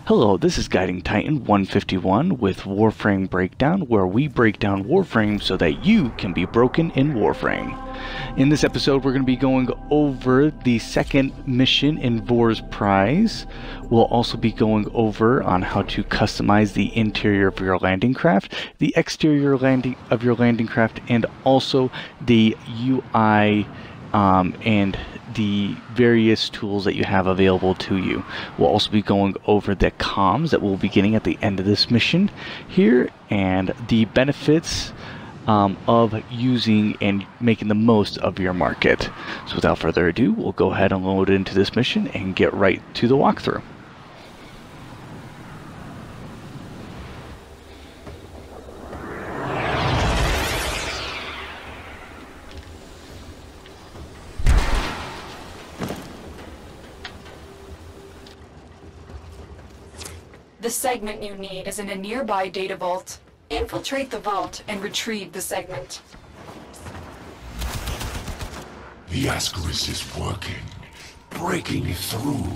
Hello, this is Guiding Titan 151 with Warframe Breakdown, where we break down Warframe so that you can be broken in Warframe. In this episode, we're going to be going over the second mission in Vor's Prize. We'll also be going over on how to customize the interior of your landing craft, the exterior of your landing craft, and also the UI and the various tools that you have available to you. We'll also be going over the comms that we'll be getting at the end of this mission here, and the benefits of using and making the most of your market. So without further ado, we'll go ahead and load into this mission and get right to the walkthrough. The segment you need is in a nearby data vault. Infiltrate the vault and retrieve the segment. The Ascaris is working, breaking through.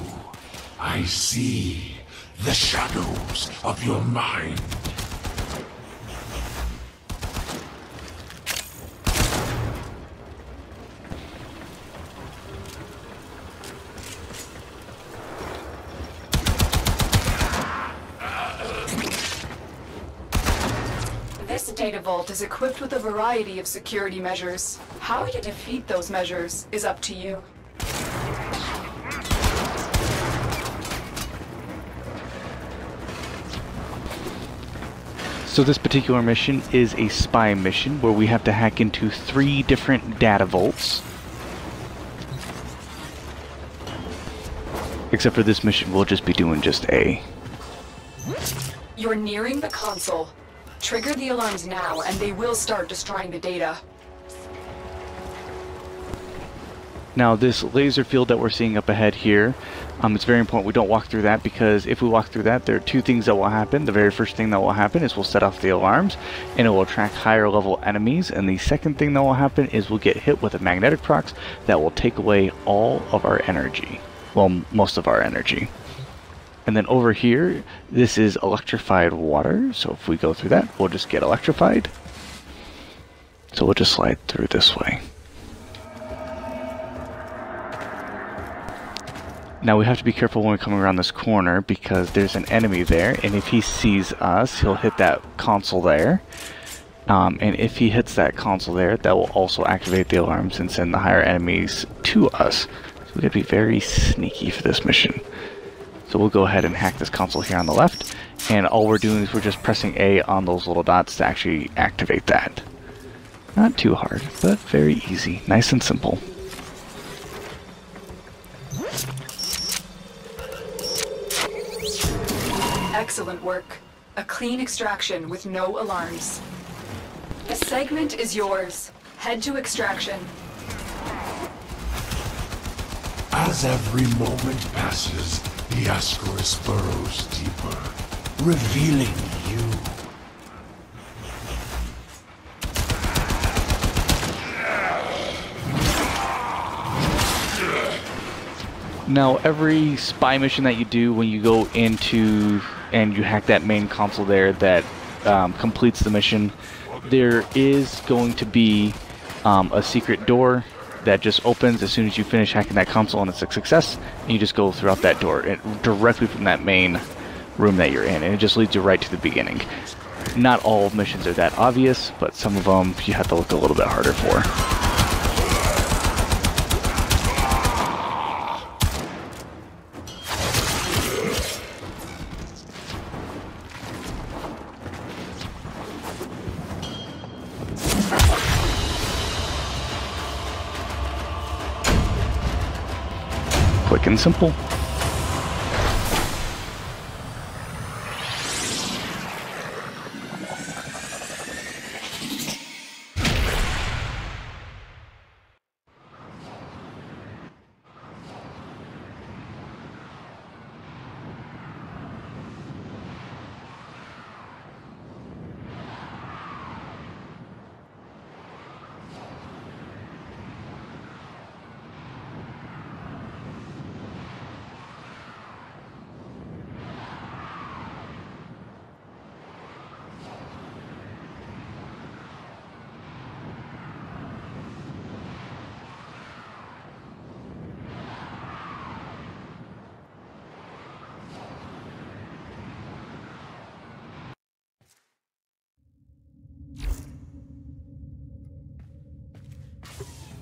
I see the shadows of your mind. This data vault is equipped with a variety of security measures. How you defeat those measures is up to you. So this particular mission is a spy mission where we have to hack into 3 different data vaults. Except for this mission, we'll just be doing just A. You're nearing the console. Trigger the alarms now, and they will start destroying the data. Now this laser field that we're seeing up ahead here, it's very important we don't walk through that, because if we walk through that, there are 2 things that will happen. The very first thing that will happen is we'll set off the alarms, and it will attract higher level enemies, and the second thing that will happen is we'll get hit with a magnetic prox that will take away all of our energy. Well, most of our energy. And then over here, this is electrified water, so if we go through that, we'll just get electrified. So we'll just slide through this way. Now we have to be careful when we come around this corner, because there's an enemy there, and if he sees us, he'll hit that console there. And if he hits that console there, that will also activate the alarms and send the higher enemies to us. So we gotta be very sneaky for this mission. So we'll go ahead and hack this console here on the left, and all we're doing is we're just pressing A on those little dots to actually activate that. Not too hard, but very easy, nice and simple. Excellent work. A clean extraction with no alarms. The segment is yours. Head to extraction. As every moment passes, the Ascaris burrows deeper, revealing you. Now every spy mission that you do when you go into and you hack that main console there that completes the mission, there is going to be a secret door that just opens as soon as you finish hacking that console, and it's a success, and you just go throughout that door directly from that main room that you're in, and it just leads you right to the beginning. Not all missions are that obvious, but some of them you have to look a little bit harder for. Quick and simple.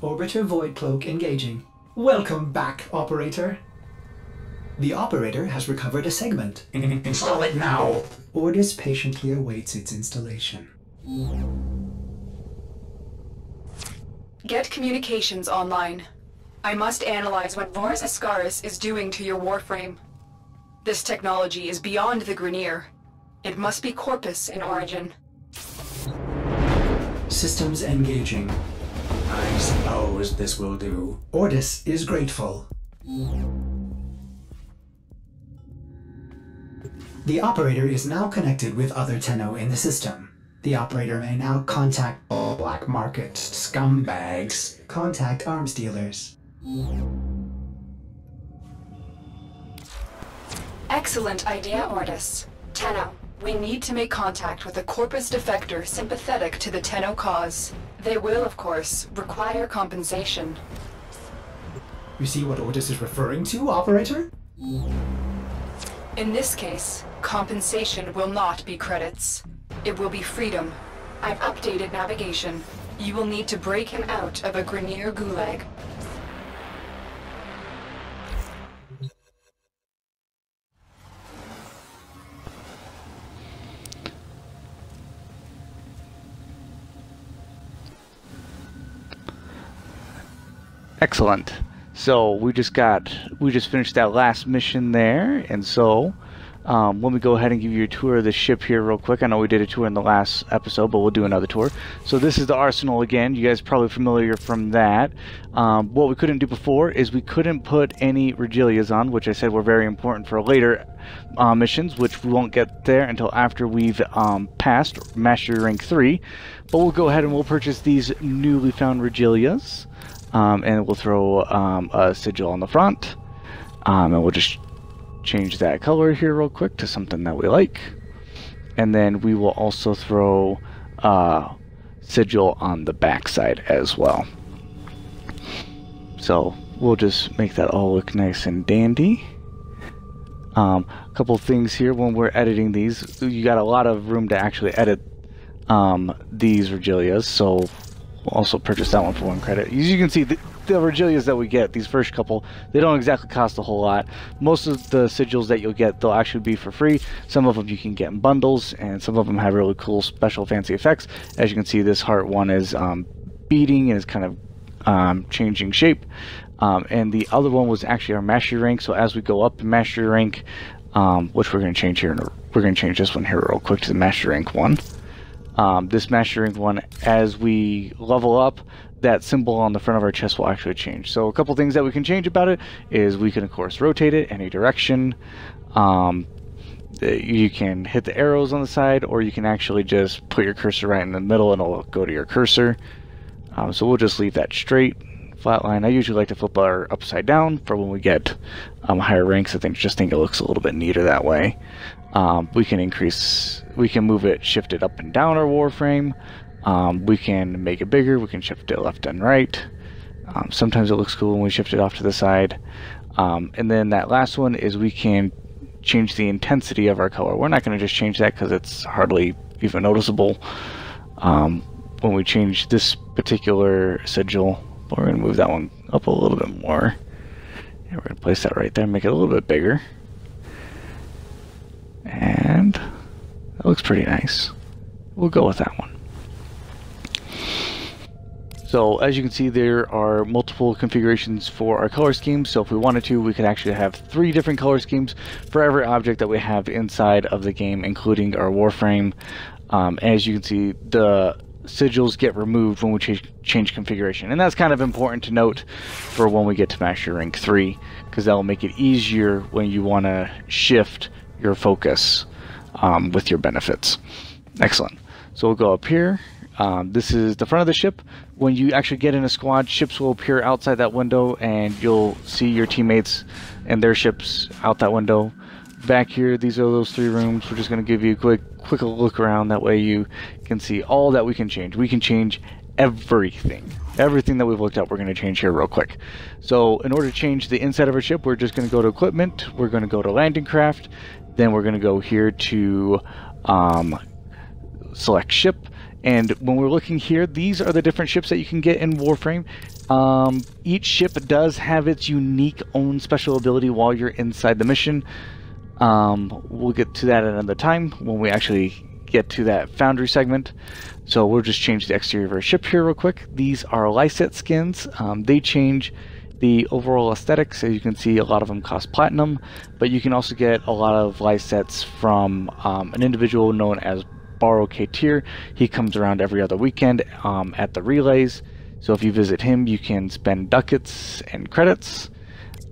Orbiter Void Cloak engaging. Welcome back, Operator. The Operator has recovered a segment. Install it now. Ordis patiently awaits its installation. Get communications online. I must analyze what Vars Ascaris is doing to your Warframe. This technology is beyond the Grineer. It must be Corpus in origin. Systems engaging. I suppose this will do. Ordis is grateful. The Operator is now connected with other Tenno in the system. The Operator may now contact black market scumbags. Contact arms dealers. Excellent idea, Ordis. Tenno, we need to make contact with a Corpus defector sympathetic to the Tenno cause. They will, of course, require compensation. You see what Ordis is referring to, Operator? In this case, compensation will not be credits. It will be freedom. I've updated navigation. You will need to break him out of a Grineer gulag. Excellent. So we just finished that last mission there, and so let me go ahead and give you a tour of the ship here real quick. I know we did a tour in the last episode, but we'll do another tour. So this is the arsenal again. You guys are probably familiar from that. What we couldn't do before is we couldn't put any Regilias on, which I said were very important for later missions, which we won't get there until after we've passed Mastery Rank 3. But we'll go ahead and we'll purchase these newly found Regilias. And we'll throw a sigil on the front, and we'll just change that color here real quick to something that we like, and then we will also throw sigil on the back side as well. So we'll just make that all look nice and dandy. A couple things here when we're editing these, you got a lot of room to actually edit these Regilias, so we'll also purchase that one for 1 credit. As you can see, the Regilias that we get, these first couple, they don't exactly cost a whole lot. Most of the sigils that you'll get, they'll actually be for free. Some of them you can get in bundles, and some of them have really cool special fancy effects. As you can see, this heart one is beating and is kind of changing shape. And the other one was actually our mastery rank, so as we go up in mastery rank, which we're going to change here, we're going to change this one here real quick to the mastery rank 1. This mastery rank 1, as we level up, that symbol on the front of our chest will actually change. So a couple things that we can change about it is we can of course rotate it any direction. You can hit the arrows on the side, or you can actually just put your cursor right in the middle and it'll go to your cursor. So we'll just leave that straight, flat line. I usually like to flip our upside down for when we get higher ranks. I think it looks a little bit neater that way. We can move it, shift it up and down our Warframe. We can make it bigger, we can shift it left and right. Sometimes it looks cool when we shift it off to the side. And then that last one is we can change the intensity of our color. We're not going to just change that because it's hardly even noticeable. When we change this particular sigil, we're going to move that one up a little bit more. And we're going to place that right there, make it a little bit bigger. And that looks pretty nice. We'll go with that one. So as you can see, there are multiple configurations for our color schemes. So if we wanted to, we could actually have 3 different color schemes for every object that we have inside of the game, including our Warframe. As you can see, the sigils get removed when we change configuration, and that's kind of important to note for when we get to Mastery Rank 3, because that will make it easier when you want to shift your focus with your benefits. Excellent. So we'll go up here. This is the front of the ship. When you actually get in a squad, ships will appear outside that window, and you'll see your teammates and their ships out that window. Back here, these are those 3 rooms. We're just going to give you a quick look around. That way you can see all that we can change. We can change everything. Everything that we've looked at, we're going to change here real quick. So in order to change the inside of our ship, we're just going to go to equipment. We're going to go to landing craft. Then we're going to go here to select ship. And when we're looking here, these are the different ships that you can get in Warframe. Each ship does have its unique own special ability while you're inside the mission. We'll get to that at another time when we actually get to that Foundry segment. So we'll just change the exterior of our ship here real quick. These are Lyset skins. They change the overall aesthetics. As you can see, a lot of them cost platinum, but you can also get a lot of Lysets from an individual known as Borrow K-Tier. He comes around every other weekend at the relays. So if you visit him, you can spend ducats and credits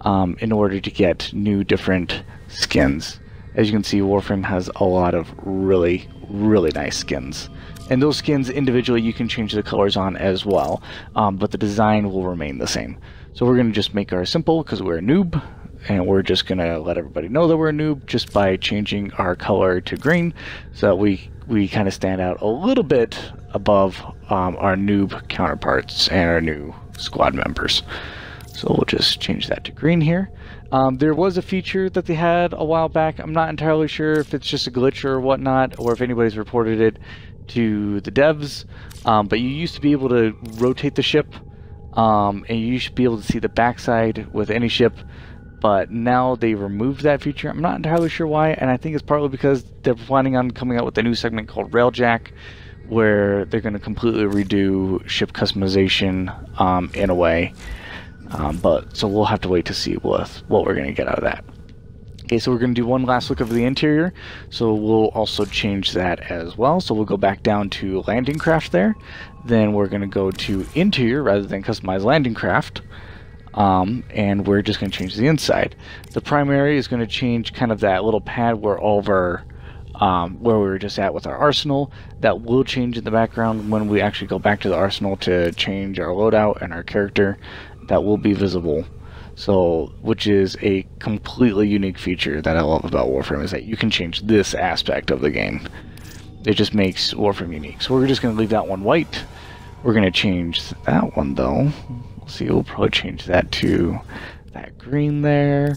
in order to get new different skins. As you can see, Warframe has a lot of really, really nice skins. And those skins individually you can change the colors on as well, but the design will remain the same. So we're going to just make ours simple because we're a noob, and we're just going to let everybody know that we're a noob just by changing our color to green, so that we kind of stand out a little bit above our noob counterparts and our new squad members. So we'll just change that to green here. There was a feature that they had a while back. I'm not entirely sure if it's just a glitch or whatnot, or if anybody's reported it to the devs, but you used to be able to rotate the ship, and you used to be able to see the backside with any ship, but now they removed that feature. I'm not entirely sure why, and I think it's partly because they're planning on coming out with a new segment called Railjack, where they're going to completely redo ship customization in a way. But so we'll have to wait to see what we're going to get out of that. Okay, so we're going to do one last look of the interior, so we'll also change that as well. So we'll go back down to landing craft there, then we're going to go to interior rather than customize landing craft, and we're just going to change the inside. The primary is going to change kind of that little pad where all of our where we were just at with our arsenal. That will change in the background when we actually go back to the arsenal to change our loadout and our character. That will be visible. So, which is a completely unique feature that I love about Warframe, is that you can change this aspect of the game. It just makes Warframe unique. So we're just going to leave that one white. We're going to change that one though. We'll see, we'll probably change that to that green there.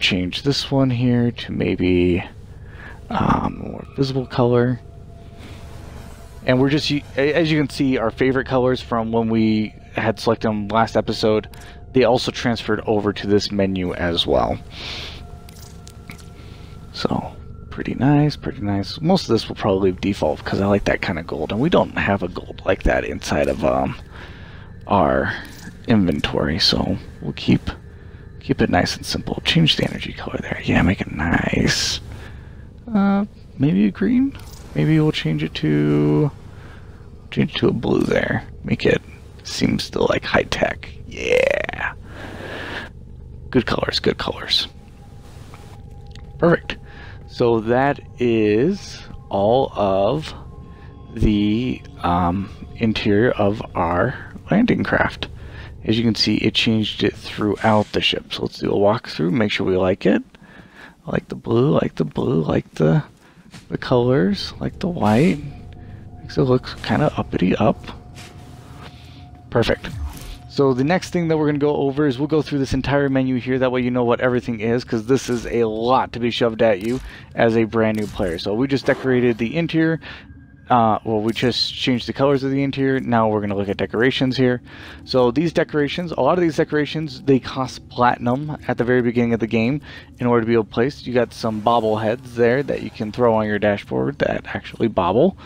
Change this one here to maybe a more visible color. And we're just, as you can see, our favorite colors from when we had selected them last episode, they also transferred over to this menu as well. So pretty nice, pretty nice. Most of this will probably leave default because I like that kind of gold, and we don't have a gold like that inside of our inventory, so we'll keep it nice and simple. Change the energy color there. Yeah, make it nice. Maybe a green. Maybe we'll change it to a blue there. Make it seem still like high tech. Yeah. Good colors, good colors. Perfect. So that is all of the interior of our landing craft. As you can see, it changed it throughout the ship. So let's do a walkthrough, make sure we like it. I like the blue, like the blue, like the colors, like the white. Makes it look kind of uppity up. Perfect. So the next thing that we're going to go over is we'll go through this entire menu here. That way you know what everything is, because this is a lot to be shoved at you as a brand new player. So we just decorated the interior. Well, we just changed the colors of the interior. Now we're going to look at decorations here. So these decorations, a lot of these decorations, they cost platinum at the very beginning of the game in order to be able to place. You got some bobbleheads there that you can throw on your dashboard that actually bobble.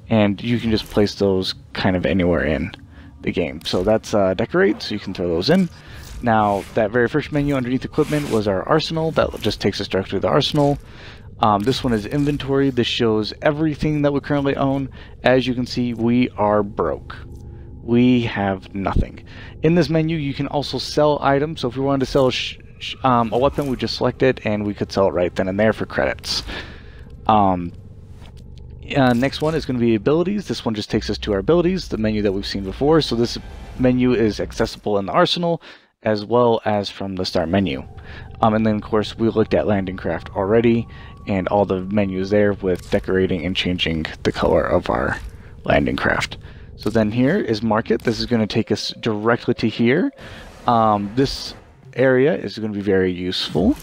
And you can just place those kind of anywhere in the game. So that's decorate, so you can throw those in. Now, that very first menu underneath equipment was our arsenal. That just takes us directly to the arsenal. This one is inventory. This shows everything that we currently own. As you can see, we are broke. We have nothing. In this menu, you can also sell items. So if we wanted to sell a weapon, we just select it and we could sell it right then and there for credits. Next one is going to be abilities. This one just takes us to our abilities, the menu that we've seen before. So this menu is accessible in the arsenal as well as from the start menu. And then of course we looked at landing craft already, and all the menus there with decorating and changing the color of our landing craft. So then here is market. This is going to take us directly to here. This area is going to be very useful.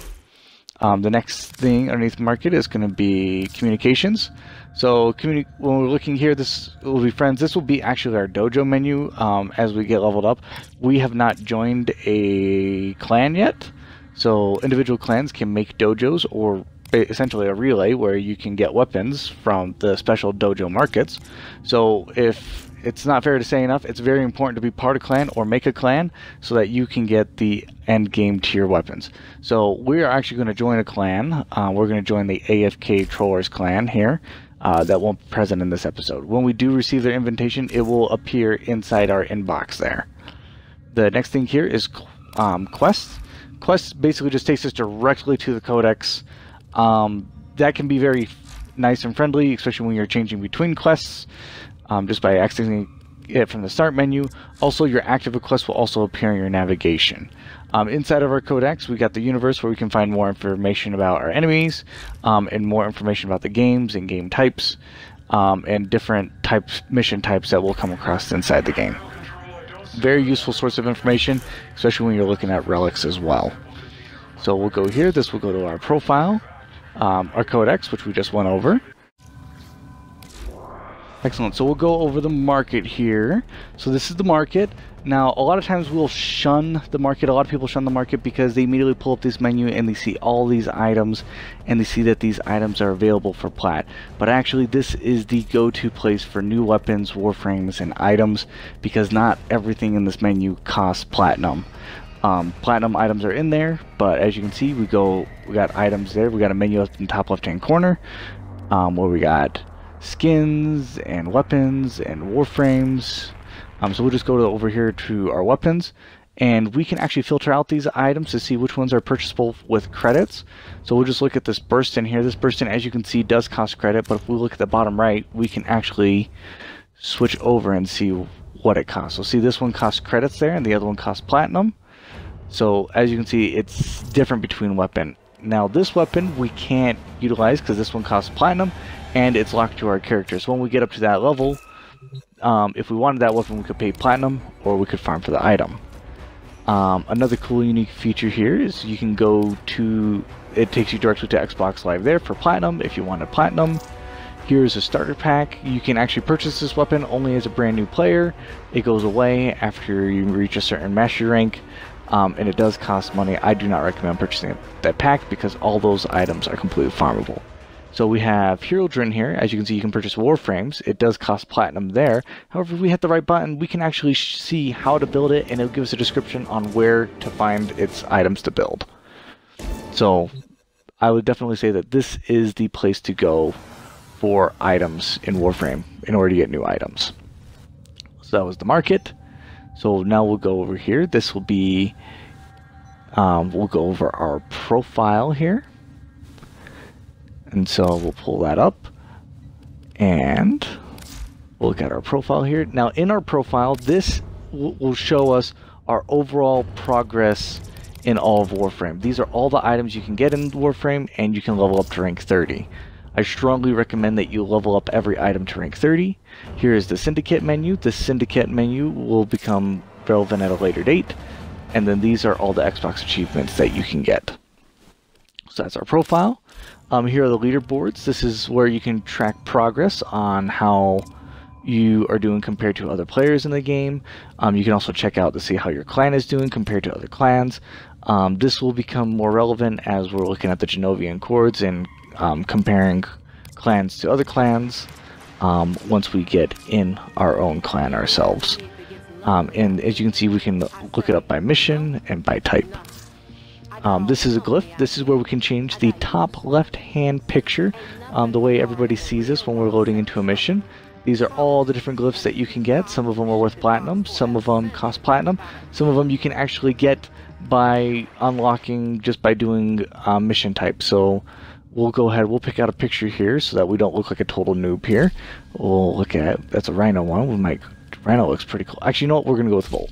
The next thing underneath market is going to be communications. So when we're looking here, this will be friends. This will be actually our dojo menu as we get leveled up. We have not joined a clan yet, so individual clans can make dojos, or essentially a relay where you can get weapons from the special dojo markets. So if it's not fair to say enough, it's very important to be part of clan or make a clan so that you can get the end game tier weapons. So we are actually going to join a clan. We're going to join the AFK Trollers clan here. That won't be present in this episode. When we do receive their invitation, it will appear inside our inbox there. The next thing here is quests. Quests basically just takes us directly to the codex. That can be very nice and friendly, especially when you're changing between quests, just by accessing it from the start menu. Also, your active requests will also appear in your navigation. Inside of our codex, we got the universe where we can find more information about our enemies, and more information about the games and game types, and different mission types that will come across inside the game. Very useful source of information, especially when you're looking at relics as well. So we'll go here. This will go to our profile, our codex, which we just went over. Excellent. So we'll go over the market here. So this is the market. Now, a lot of times we'll shun the market. A lot of people shun the market because they immediately pull up this menu and they see all these items and they see that these items are available for plat. But actually, this is the go-to place for new weapons, warframes, and items, because not everything in this menu costs platinum. Platinum items are in there, but as you can see, we got items there. We got a menu up in the top left-hand corner, where we got skins and weapons and warframes. So we'll just go over here to our weapons, and we can actually filter out these items to see which ones are purchasable with credits. So we'll just look at this burst in here. This burst in, as you can see, does cost credit, but if we look at the bottom right, we can actually switch over and see what it costs. So see, this one costs credits there, and the other one costs platinum. So as you can see, it's different between weapon. Now this weapon we can't utilize because this one costs platinum and it's locked to our character. So when we get up to that level, if we wanted that weapon, we could pay platinum or we could farm for the item. Another cool unique feature here is you can go to, it takes you directly to Xbox Live there for platinum if you wanted platinum. Here's a starter pack. You can actually purchase this weapon only as a brand new player. It goes away after you reach a certain mastery rank. And it does cost money. I do not recommend purchasing that pack because all those items are completely farmable. So we have Hero Drin here. As you can see, you can purchase Warframes. It does cost platinum there. However, if we hit the right button, we can actually see how to build it, and it'll give us a description on where to find its items to build. So I would definitely say that this is the place to go for items in Warframe in order to get new items. So that was the market. So now we'll go over here. This will be, we'll go over our profile here. And so we'll pull that up and we'll look at our profile here. Now in our profile, this will show us our overall progress in all of Warframe. These are all the items you can get in Warframe, and you can level up to rank 30. I strongly recommend that you level up every item to rank 30. Here is the Syndicate menu. The Syndicate menu will become relevant at a later date. And then these are all the Xbox achievements that you can get. So that's our profile. Here are the leaderboards. This is where you can track progress on how you are doing compared to other players in the game. You can also check out to see how your clan is doing compared to other clans. This will become more relevant as we're looking at the Genovian chords and comparing clans to other clans once we get in our own clan ourselves. And as you can see, we can look it up by mission and by type. This is a glyph. This is where we can change the top left hand picture the way everybody sees us when we're loading into a mission. These are all the different glyphs that you can get. Some of them are worth platinum, some of them cost platinum, some of them you can actually get by unlocking just by doing mission type. So we'll go ahead, we'll pick out a picture here so that we don't look like a total noob here. We'll look at, that's a Rhino one. Rhino looks pretty cool. Actually, you know what? We're going to go with Volt.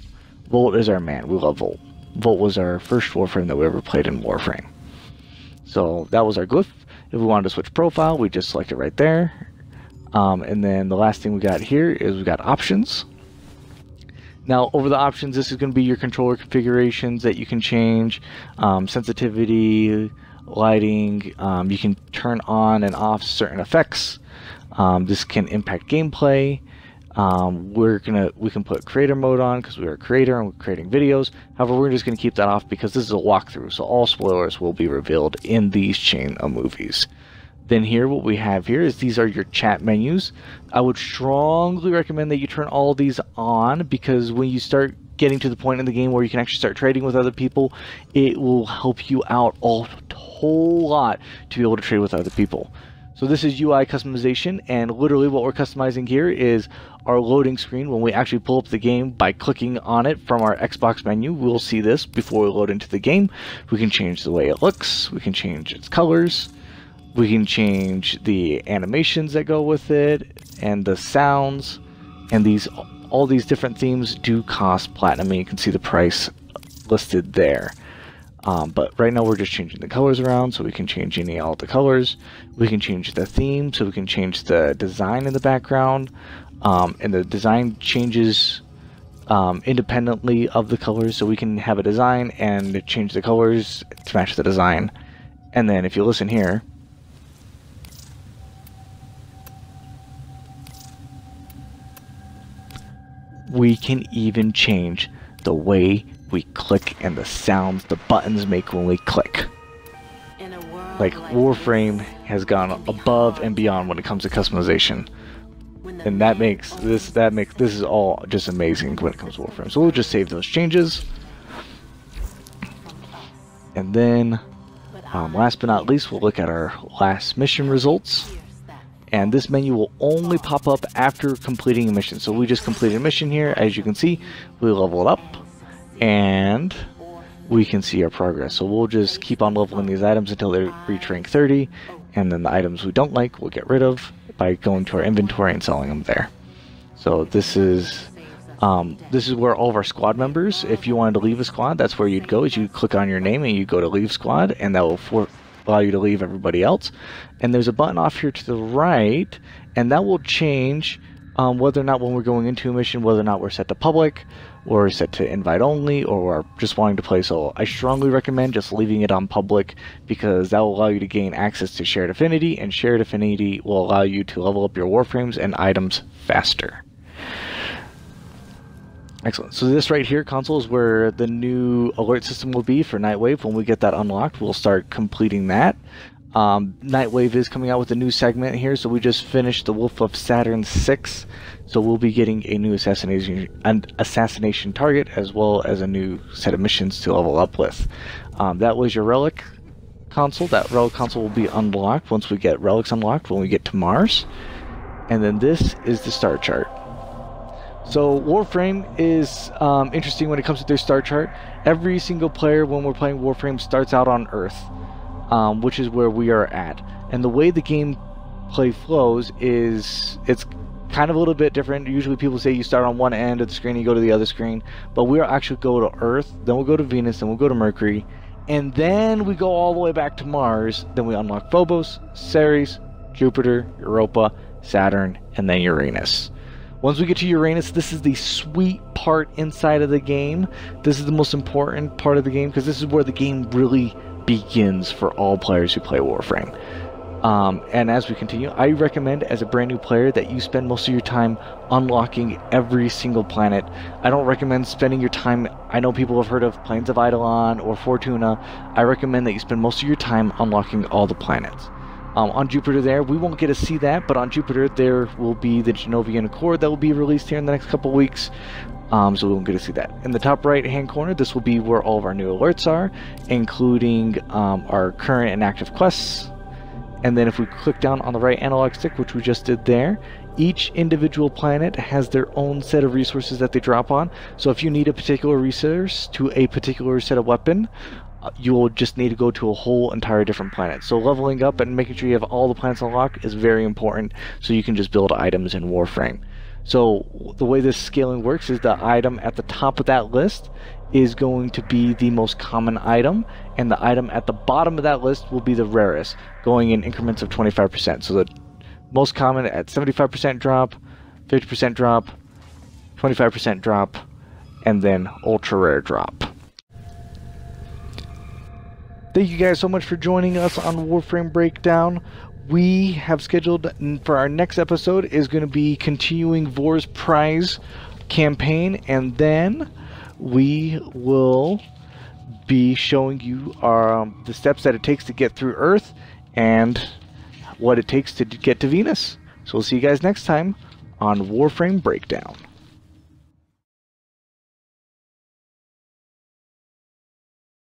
Volt is our man. We love Volt. Volt was our first Warframe that we ever played in Warframe. So that was our glyph. If we wanted to switch profile, we just select it right there. And then the last thing we got here is we got options. Now over the options, this is going to be your controller configurations that you can change, sensitivity, lighting. You can turn on and off certain effects. This can impact gameplay. We can put creator mode on because we're a creator and we're creating videos. However, we're just going to keep that off because this is a walkthrough, so all spoilers will be revealed in these chain of movies. Then here, what we have here is these are your chat menus. I would strongly recommend that you turn all these on, because when you start getting to the point in the game where you can actually start trading with other people, it will help you out a whole lot to be able to trade with other people. So this is UI customization, and literally what we're customizing here is our loading screen. When we actually pull up the game by clicking on it from our Xbox menu, we'll see this before we load into the game. We can change the way it looks, we can change its colors, we can change the animations that go with it, and the sounds, and all these different themes do cost platinum, and you can see the price listed there. But right now we're just changing the colors around, so we can change all the colors. We can change the theme, so we can change the design in the background, and the design changes independently of the colors, so we can have a design and change the colors to match the design. And then if you listen here, we can even change the way we click and the sounds the buttons make when we click. Like, Warframe has gone above and beyond when it comes to customization, and this is all just amazing when it comes to Warframe. So we'll just save those changes, and then last but not least, we'll look at our last mission results. And this menu will only pop up after completing a mission. So we just completed a mission here. As you can see, we leveled up, and we can see our progress. So we'll just keep on leveling these items until they reach rank 30, and then the items we don't like we'll get rid of by going to our inventory and selling them there. So this is where all of our squad members, if you wanted to leave a squad, that's where you'd go. Is you click on your name and you go to leave squad, and that will allow you to leave everybody else. And there's a button off here to the right, and that will change whether or not, when we're going into a mission, whether or not we're set to public, or set to invite only, or we're just wanting to play solo. I strongly recommend just leaving it on public, because that will allow you to gain access to shared affinity, and shared affinity will allow you to level up your warframes and items faster. Excellent. So this right here, console, is where the new alert system will be for Nightwave. When we get that unlocked, we'll start completing that. Nightwave is coming out with a new segment here, so we just finished the Wolf of Saturn 6, so we'll be getting a new assassination target, as well as a new set of missions to level up with. That was your relic console. That relic console will be unlocked once we get relics unlocked when we get to Mars. And then this is the star chart. So Warframe is interesting when it comes to their star chart. Every single player, when we're playing Warframe, starts out on Earth, which is where we are at. And the way the gameplay flows is, it's kind of a little bit different. Usually people say you start on one end of the screen, you go to the other screen, but we'll actually go to Earth, then we'll go to Venus, then we'll go to Mercury, and then we go all the way back to Mars. Then we unlock Phobos, Ceres, Jupiter, Europa, Saturn, and then Uranus. Once we get to Uranus, this is the sweet part inside of the game. This is the most important part of the game, because this is where the game really begins for all players who play Warframe. And as we continue, I recommend, as a brand new player, that you spend most of your time unlocking every single planet. I don't recommend spending your time, I know people have heard of Plains of Eidolon or Fortuna. I recommend that you spend most of your time unlocking all the planets. On Jupiter there, we won't get to see that, but on Jupiter there will be the Genovian Accord that will be released here in the next couple weeks, so we won't get to see that. In the top right hand corner, this will be where all of our new alerts are, including our current and active quests. And then if we click down on the right analog stick, which we just did there, each individual planet has their own set of resources that they drop on. So if you need a particular resource to a particular set of weapon, you will just need to go to a whole entire different planet. So leveling up and making sure you have all the planets unlocked is very important, so you can just build items in Warframe. So the way this scaling works is the item at the top of that list is going to be the most common item, and the item at the bottom of that list will be the rarest, going in increments of 25%. So the most common at 75% drop, 50% drop, 25% drop, and then ultra rare drop. Thank you guys so much for joining us on Warframe Breakdown. We have scheduled for our next episode is going to be continuing Vor's Prize campaign, and then we will be showing you the steps that it takes to get through Earth and what it takes to get to Venus. So we'll see you guys next time on Warframe Breakdown.